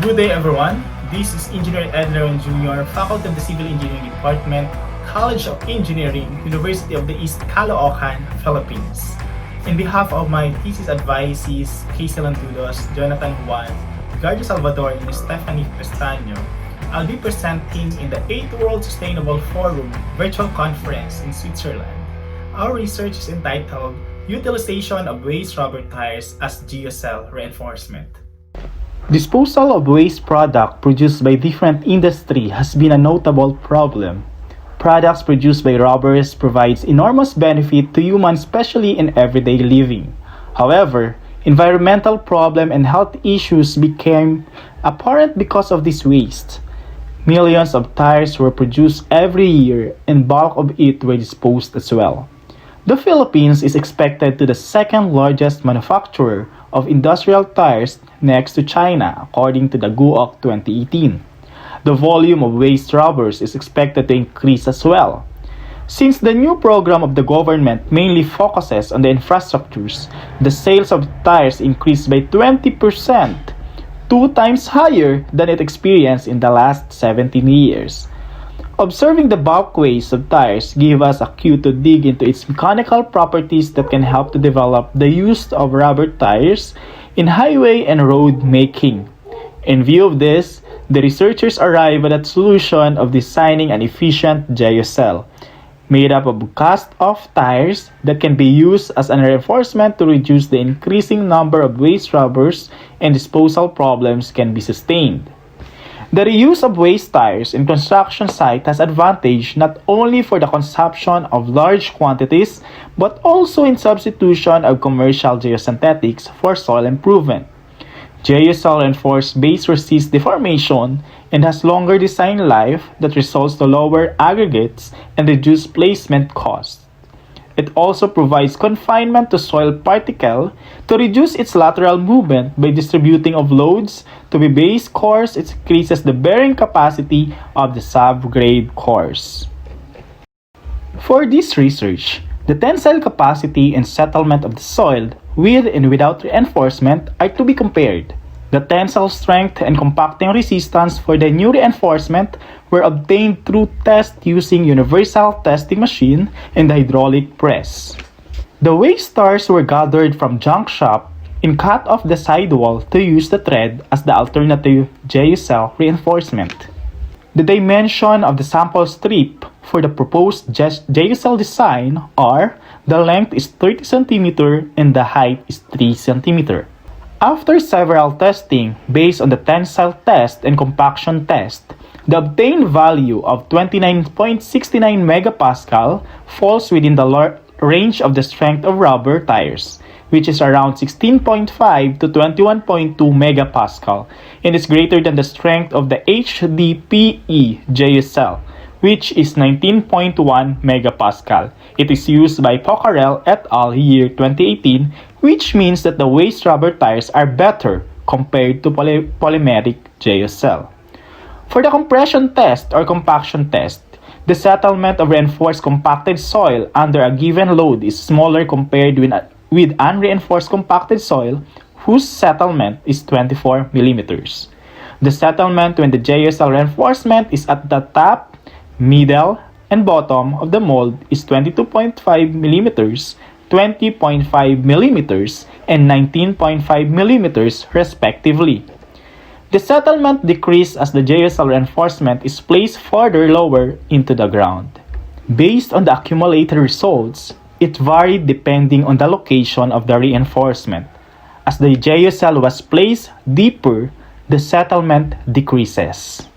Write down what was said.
Good day everyone, this is Engineer Ed Leron Jr., Faculty of the Civil Engineering Department, College of Engineering, University of the East Caloocan, Philippines. In behalf of my thesis advisees, Casey Lantudos, Jonathan Juan, Gardo Salvador, and Stephanie Pestaño, I'll be presenting in the 8th World Sustainable Forum virtual conference in Switzerland. Our research is entitled Utilization of Waste Rubber Tires as Geocell Reinforcement. Disposal of waste product produced by different industry has been a notable problem. Products produced by rubbers provides enormous benefit to humans, especially in everyday living. However, environmental problem and health issues became apparent because of this waste. Millions of tires were produced every year and bulk of it were disposed as well. The Philippines is expected to be the second largest manufacturer of industrial tires next to China, according to the GUOC 2018. The volume of waste rubbers is expected to increase as well. Since the new program of the government mainly focuses on the infrastructures, the sales of tires increased by 20%, 2 times higher than it experienced in the last 17 years. Observing the bulk waste of tires gave us a cue to dig into its mechanical properties that can help to develop the use of rubber tires in highway and road making. In view of this, the researchers arrived at a solution of designing an efficient Geocell, made up of cast-off tires that can be used as a reinforcement to reduce the increasing number of waste rubbers and disposal problems can be sustained. The reuse of waste tires in construction site has advantage not only for the consumption of large quantities but also in substitution of commercial geosynthetics for soil improvement. Geocell reinforced base resists deformation and has longer design life that results to lower aggregates and reduced placement costs. It also provides confinement to soil particle to reduce its lateral movement by distributing of loads to the base cores. It increases the bearing capacity of the subgrade cores. For this research, the tensile capacity and settlement of the soil with and without reinforcement are to be compared. The tensile strength and compacting resistance for the new reinforcement were obtained through tests using universal testing machine and hydraulic press. The waste tires were gathered from junk shop and cut off the sidewall to use the thread as the alternative Geocell reinforcement. The dimension of the sample strip for the proposed Geocell design are: the length is 30 cm and the height is 3 cm. After several testing based on the tensile test and compaction test, the obtained value of 29.69 megapascal falls within the range of the strength of rubber tires, which is around 16.5 to 21.2 megapascal, and is greater than the strength of the HDPE Geocell, which is 19.1 megapascal. It is used by Poccarel et al. Year 2018, which means that the waste rubber tires are better compared to polymeric Geocell. For the compression test or compaction test, the settlement of reinforced compacted soil under a given load is smaller compared with unreinforced compacted soil, whose settlement is 24 mm. The settlement when the Geocell reinforcement is at the top, middle, and bottom of the mold is 22.5 mm, 20.5 mm, and 19.5 mm respectively. The settlement decreases as the Geocell reinforcement is placed further lower into the ground. Based on the accumulated results, it varied depending on the location of the reinforcement. As the Geocell was placed deeper, the settlement decreases.